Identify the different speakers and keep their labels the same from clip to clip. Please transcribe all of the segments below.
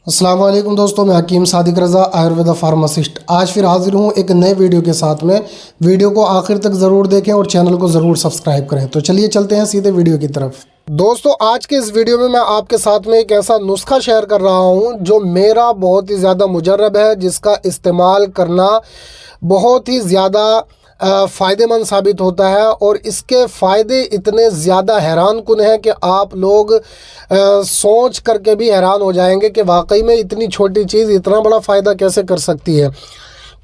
Speaker 1: अस्सलाम वालेकुम दोस्तों, मैं हकीम सादिक रज़ा आयुर्वेदा फार्मासिस्ट आज फिर हाजिर हूँ एक नए वीडियो के साथ में। वीडियो को आखिर तक ज़रूर देखें और चैनल को ज़रूर सब्सक्राइब करें। तो चलिए चलते हैं सीधे वीडियो की तरफ। दोस्तों, आज के इस वीडियो में मैं आपके साथ में एक ऐसा नुस्खा शेयर कर रहा हूँ जो मेरा बहुत ही ज़्यादा मुजर्रब है, जिसका इस्तेमाल करना बहुत ही ज़्यादा फ़ायदेमंद साबित होता है। और इसके फ़ायदे इतने ज़्यादा हैरान कुन हैं कि आप लोग सोच करके भी हैरान हो जाएंगे कि वाकई में इतनी छोटी चीज़ इतना बड़ा फ़ायदा कैसे कर सकती है।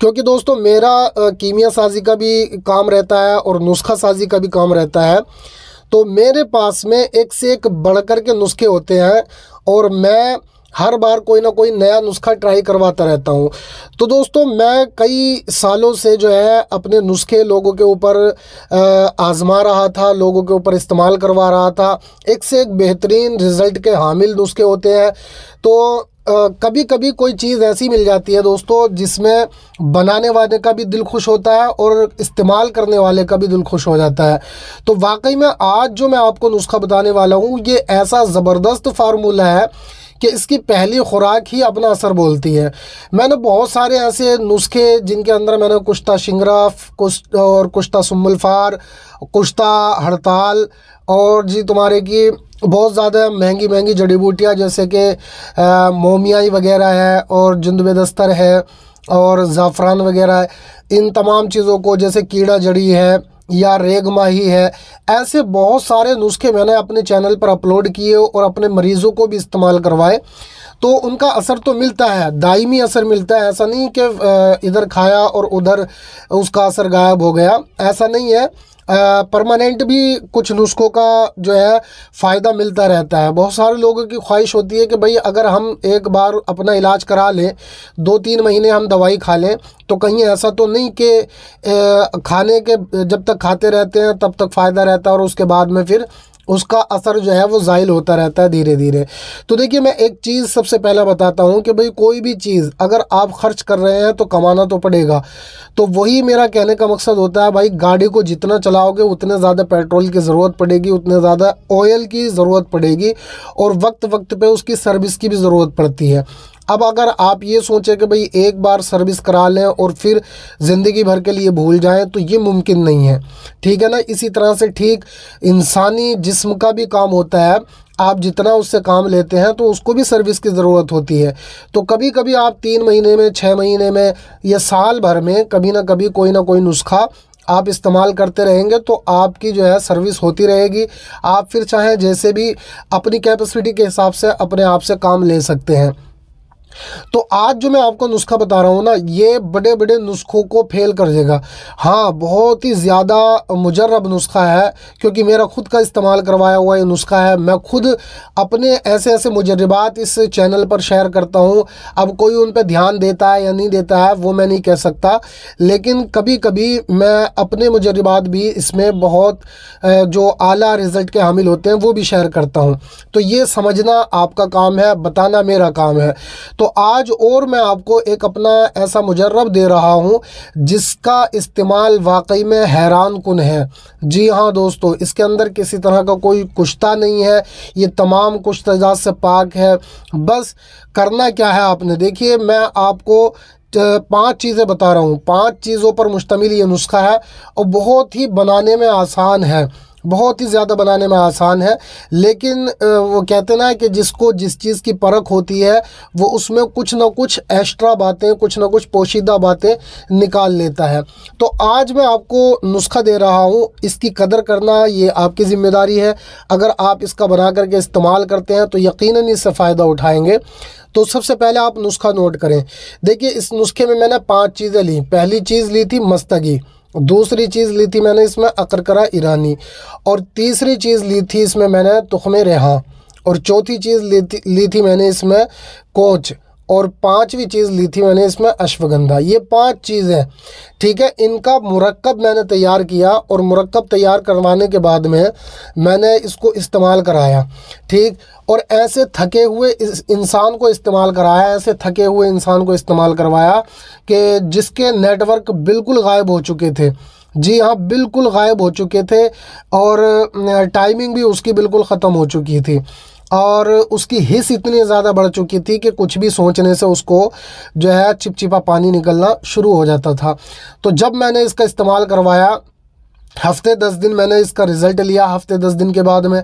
Speaker 1: क्योंकि दोस्तों, मेरा कीमिया साजी का भी काम रहता है और नुस्खा साजी का भी काम रहता है। तो मेरे पास में एक से एक बढ़कर के नुस्खे होते हैं और मैं हर बार कोई ना कोई नया नुस्खा ट्राई करवाता रहता हूँ। तो दोस्तों, मैं कई सालों से जो है अपने नुस्खे लोगों के ऊपर आज़मा रहा था, लोगों के ऊपर इस्तेमाल करवा रहा था। एक से एक बेहतरीन रिज़ल्ट के हामिल नुस्खे होते हैं। तो कभी कभी कोई चीज़ ऐसी मिल जाती है दोस्तों जिसमें बनाने वाले का भी दिल खुश होता है और इस्तेमाल करने वाले का भी दिल खुश हो जाता है। तो वाकई में आज जो मैं आपको नुस्खा बताने वाला हूँ, ये ऐसा ज़बरदस्त फार्मूला है कि इसकी पहली खुराक ही अपना असर बोलती है। मैंने बहुत सारे ऐसे नुस्खे जिनके अंदर मैंने कुश्ता शिंगराफ कुश्ता सुम्मलफार, कुश्ता हड़ताल और जी तुम्हारे की बहुत ज़्यादा महंगी महंगी जड़ी बूटियाँ जैसे कि मोमियाई वगैरह है और जिंदबेदस्तर है और ज़ाफ़रान वगैरह है, इन तमाम चीज़ों को, जैसे कीड़ा जड़ी है या रेगमाही है, ऐसे बहुत सारे नुस्खे मैंने अपने चैनल पर अपलोड किए और अपने मरीज़ों को भी इस्तेमाल करवाए। तो उनका असर तो मिलता है, दायमी असर मिलता है। ऐसा नहीं कि इधर खाया और उधर उसका असर गायब हो गया, ऐसा नहीं है। परमानेंट भी कुछ नुस्खों का जो है फ़ायदा मिलता रहता है। बहुत सारे लोगों की ख्वाहिश होती है कि भाई अगर हम एक बार अपना इलाज करा लें, 2-3 महीने हम दवाई खा लें, तो कहीं ऐसा तो नहीं कि खाने के जब तक खाते रहते हैं तब तक फ़ायदा रहता है और उसके बाद में फिर उसका असर जो है वो ज़ाइल होता रहता है धीरे धीरे। तो देखिए, मैं एक चीज़ सबसे पहले बताता हूँ कि भाई कोई भी चीज़ अगर आप खर्च कर रहे हैं तो कमाना तो पड़ेगा। तो वही मेरा कहने का मकसद होता है, भाई गाड़ी को जितना चलाओगे उतने ज़्यादा पेट्रोल की ज़रूरत पड़ेगी, उतने ज़्यादा ऑयल की ज़रूरत पड़ेगी और वक्त वक्त पे उसकी सर्विस की भी ज़रूरत पड़ती है। अब अगर आप ये सोचें कि भाई एक बार सर्विस करा लें और फिर ज़िंदगी भर के लिए भूल जाएं, तो ये मुमकिन नहीं है, ठीक है ना। इसी तरह से ठीक इंसानी जिस्म का भी काम होता है। आप जितना उससे काम लेते हैं तो उसको भी सर्विस की ज़रूरत होती है। तो कभी कभी आप 3 महीने में, 6 महीने में या साल भर में कभी ना कभी कोई ना कोई नुस्खा आप इस्तेमाल करते रहेंगे तो आपकी जो है सर्विस होती रहेगी। आप फिर चाहे जैसे भी अपनी कैपेसिटी के हिसाब से अपने आप से काम ले सकते हैं। तो आज जो मैं आपको नुस्खा बता रहा हूँ ना, ये बड़े बड़े नुस्खों को फेल कर देगा। हाँ, बहुत ही ज़्यादा मुजर्रब नुस्खा है क्योंकि मेरा खुद का इस्तेमाल करवाया हुआ ये नुस्खा है। मैं खुद अपने ऐसे ऐसे मुजर्रबात इस चैनल पर शेयर करता हूँ। अब कोई उन पर ध्यान देता है या नहीं देता है वो मैं नहीं कह सकता, लेकिन कभी कभी मैं अपने मुजर्रबात भी इसमें बहुत जो आला रिज़ल्ट के हामिल होते हैं वो भी शेयर करता हूँ। तो ये समझना आपका काम है, बताना मेरा काम है। तो आज और मैं आपको एक अपना ऐसा मुजर्रब दे रहा हूँ जिसका इस्तेमाल वाकई में हैरान कुन है। जी हाँ दोस्तों, इसके अंदर किसी तरह का कोई कुश्ता नहीं है, ये तमाम कुश्तजात से पाक है। बस करना क्या है आपने, देखिए मैं आपको 5 चीज़ें बता रहा हूँ। 5 चीज़ों पर मुश्तमिल ये नुस्खा है और बहुत ही बनाने में आसान है, बहुत ही ज़्यादा बनाने में आसान है। लेकिन वो कहते ना कि जिसको जिस चीज़ की परख होती है वो उसमें कुछ ना कुछ एक्स्ट्रा बातें, कुछ ना कुछ पोशीदा बातें निकाल लेता है। तो आज मैं आपको नुस्खा दे रहा हूँ, इसकी कदर करना ये आपकी ज़िम्मेदारी है। अगर आप इसका बना करके इस्तेमाल करते हैं तो यकीनन इससे फ़ायदा उठाएँगे। तो सबसे पहले आप नुस्खा नोट करें। देखिए, इस नुस्खे में मैंने 5 चीज़ें ली। पहली चीज़ ली थी मस्तगी, दूसरी चीज़ ली थी मैंने इसमें अकरकरा ईरानी, और तीसरी चीज़ ली थी इसमें मैंने तुख्मे रेहा, और चौथी चीज़ ली थी मैंने इसमें कोंच, और 5वीं चीज़ ली थी मैंने इसमें अश्वगंधा। ये 5 चीज़ें, ठीक है। इनका मुरक्कब मैंने तैयार किया और मुरक्कब तैयार करवाने के बाद में मैंने इसको इस्तेमाल कराया, ठीक। और ऐसे थके हुए इस इंसान को इस्तेमाल कराया, ऐसे थके हुए इंसान को इस्तेमाल करवाया कि जिसके नेटवर्क बिल्कुल गायब हो चुके थे। जी हाँ, बिल्कुल गायब हो चुके थे और टाइमिंग भी उसकी बिल्कुल ख़त्म हो चुकी थी। और उसकी हिस्स इतनी ज़्यादा बढ़ चुकी थी कि कुछ भी सोचने से उसको जो है चिपचिपा पानी निकलना शुरू हो जाता था। तो जब मैंने इसका इस्तेमाल करवाया, हफ्ते 10 दिन मैंने इसका रिज़ल्ट लिया, हफ्ते 10 दिन के बाद में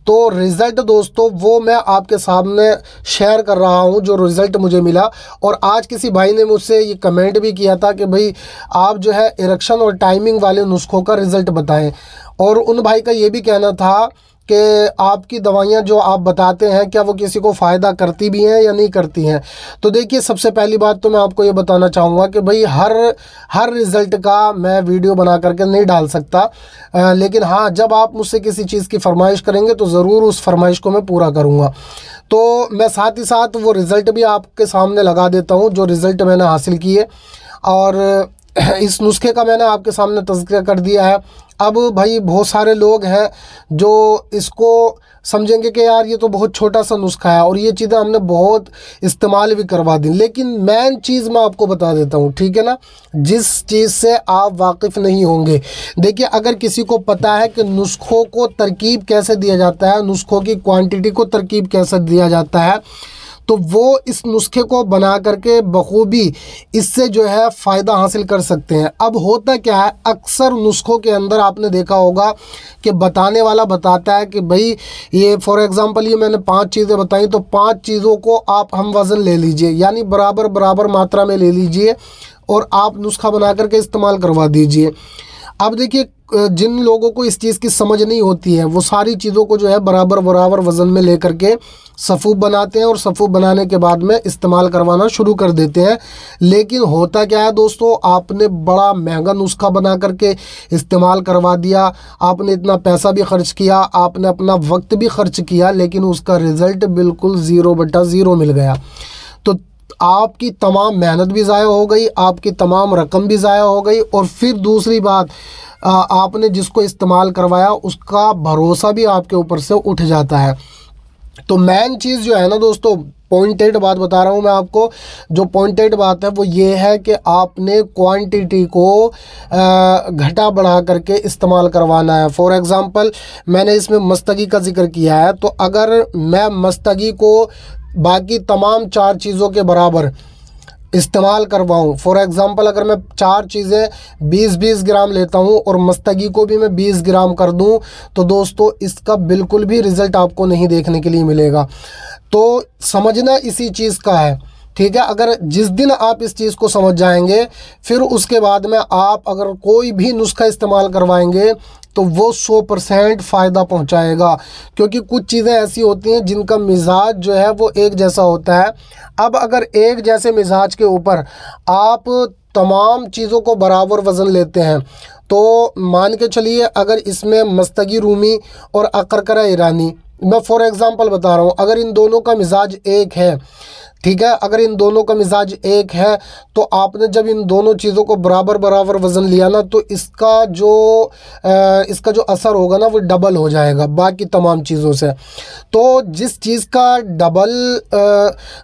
Speaker 1: तो रिज़ल्ट दोस्तों वो मैं आपके सामने शेयर कर रहा हूँ, जो रिज़ल्ट मुझे मिला। और आज किसी भाई ने मुझसे ये कमेंट भी किया था कि भाई आप जो है इरेक्शन और टाइमिंग वाले नुस्खों का रिज़ल्ट बताएं। और उन भाई का ये भी कहना था कि आपकी दवाइयाँ जो आप बताते हैं क्या वो किसी को फ़ायदा करती भी हैं या नहीं करती हैं। तो देखिए, सबसे पहली बात तो मैं आपको ये बताना चाहूँगा कि भाई हर रिज़ल्ट का मैं वीडियो बना करके नहीं डाल सकता, लेकिन हाँ, जब आप मुझसे किसी चीज़ की फरमाइश करेंगे तो ज़रूर उस फरमाइश को मैं पूरा करूँगा। तो मैं साथ ही साथ वो रिज़ल्ट भी आपके सामने लगा देता हूँ जो रिज़ल्ट मैंने हासिल किए, और इस नुस्खे का मैंने आपके सामने तज़किरा कर दिया है। अब भाई बहुत सारे लोग हैं जो इसको समझेंगे कि यार ये तो बहुत छोटा सा नुस्खा है और ये चीज़ें हमने बहुत इस्तेमाल भी करवा दी, लेकिन मेन चीज़ मैं आपको बता देता हूँ, ठीक है ना, जिस चीज़ से आप वाकिफ़ नहीं होंगे। देखिए, अगर किसी को पता है कि नुस्खों को तरकीब कैसे दिया जाता है, नुस्खों की क्वांटिटी को तरकीब कैसे दिया जाता है, तो वो इस नुस्खे को बना करके बखूबी इससे जो है फ़ायदा हासिल कर सकते हैं। अब होता क्या है, अक्सर नुस्खों के अंदर आपने देखा होगा कि बताने वाला बताता है कि भाई ये फॉर एग्ज़ाम्पल ये मैंने 5 चीज़ें बताई, तो 5 चीज़ों को आप हम वज़न ले लीजिए, यानी बराबर बराबर मात्रा में ले लीजिए और आप नुस्खा बना करके इस्तेमाल करवा दीजिए। अब देखिए, जिन लोगों को इस चीज़ की समझ नहीं होती है वो सारी चीज़ों को जो है बराबर बराबर वज़न में ले करके सफ़ूफ बनाते हैं और सफ़ूफ बनाने के बाद में इस्तेमाल करवाना शुरू कर देते हैं। लेकिन होता क्या है दोस्तों, आपने बड़ा महंगा नुस्खा बना करके इस्तेमाल करवा दिया, आपने इतना पैसा भी ख़र्च किया, आपने अपना वक्त भी ख़र्च किया, लेकिन उसका रिज़ल्ट बिल्कुल 0/0 मिल गया। तो आपकी तमाम मेहनत भी ज़ाया हो गई, आपकी तमाम रकम भी ज़ाया हो गई, और फिर दूसरी बात, आपने जिसको इस्तेमाल करवाया उसका भरोसा भी आपके ऊपर से उठ जाता है। तो मेन चीज़ जो है ना दोस्तों, पॉइंटेड बात बता रहा हूँ मैं आपको, जो पॉइंटेड बात है वो ये है कि आपने क्वांटिटी को घटा बढ़ा करके इस्तेमाल करवाना है। फॉर एग्ज़ाम्पल, मैंने इसमें मस्तगी का जिक्र किया है, तो अगर मैं मस्तगी को बाकी तमाम 4 चीज़ों के बराबर इस्तेमाल करवाऊँ, फॉर एग्ज़ाम्पल अगर मैं 4 चीज़ें 20-20 ग्राम लेता हूँ और मस्तगी को भी मैं 20 ग्राम कर दूँ, तो दोस्तों इसका बिल्कुल भी रिज़ल्ट आपको नहीं देखने के लिए मिलेगा। तो समझना इसी चीज़ का है, ठीक है। अगर जिस दिन आप इस चीज़ को समझ जाएंगे, फिर उसके बाद में आप अगर कोई भी नुस्खा इस्तेमाल करवाएंगे तो वो 100% फ़ायदा पहुंचाएगा, क्योंकि कुछ चीज़ें ऐसी होती हैं जिनका मिजाज जो है वो एक जैसा होता है। अब अगर एक जैसे मिजाज के ऊपर आप तमाम चीज़ों को बराबर वज़न लेते हैं, तो मान के चलिए अगर इसमें मस्तगी रूमी और अकरकरा ईरानी, मैं फॉर एग्ज़ाम्पल बता रहा हूँ, अगर इन दोनों का मिजाज एक है, ठीक है, अगर इन दोनों का मिजाज एक है, तो आपने जब इन दोनों चीज़ों को बराबर बराबर वज़न लिया ना, तो इसका जो असर होगा ना वो डबल हो जाएगा बाकी तमाम चीज़ों से। तो जिस चीज़ का डबल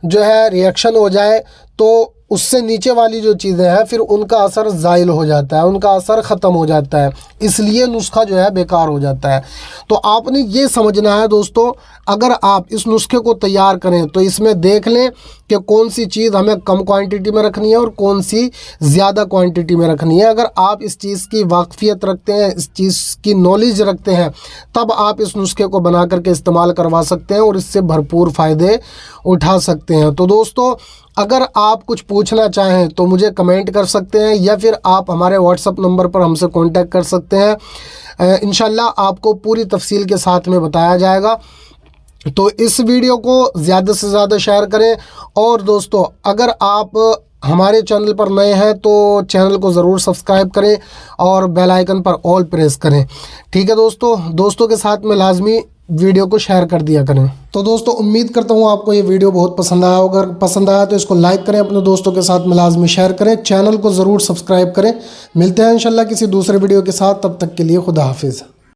Speaker 1: जो है रिएक्शन हो जाए, तो उससे नीचे वाली जो चीज़ें हैं फिर उनका असर ज़ाइल हो जाता है, उनका असर ख़त्म हो जाता है, इसलिए नुस्खा जो है बेकार हो जाता है। तो आपने ये समझना है दोस्तों, अगर आप इस नुस्खे को तैयार करें तो इसमें देख लें कि कौन सी चीज़ हमें कम क्वांटिटी में रखनी है और कौन सी ज़्यादा क्वांटिटी में रखनी है। अगर आप इस चीज़ की वाकफियत रखते हैं, इस चीज़ की नॉलेज रखते हैं, तब आप इस नुस्खे को बना करके इस्तेमाल करवा सकते हैं और इससे भरपूर फ़ायदे उठा सकते हैं। तो दोस्तों, अगर आप कुछ पूछना चाहें तो मुझे कमेंट कर सकते हैं, या फिर आप हमारे व्हाट्सअप नंबर पर हमसे कांटेक्ट कर सकते हैं। इंशाल्लाह आपको पूरी तफसील के साथ में बताया जाएगा। तो इस वीडियो को ज़्यादा से ज़्यादा शेयर करें, और दोस्तों अगर आप हमारे चैनल पर नए हैं तो चैनल को ज़रूर सब्सक्राइब करें और बेल आइकन पर ऑल प्रेस करें, ठीक है दोस्तों के साथ में लाजमी वीडियो को शेयर कर दिया करें। तो दोस्तों, उम्मीद करता हूँ आपको ये वीडियो बहुत पसंद आया होगा। अगर पसंद आया तो इसको लाइक करें, अपने दोस्तों के साथ में लाजमी शेयर करें, चैनल को ज़रूर सब्सक्राइब करें। मिलते हैं इंशाल्लाह किसी दूसरे वीडियो के साथ, तब तक के लिए खुदा हाफिज़।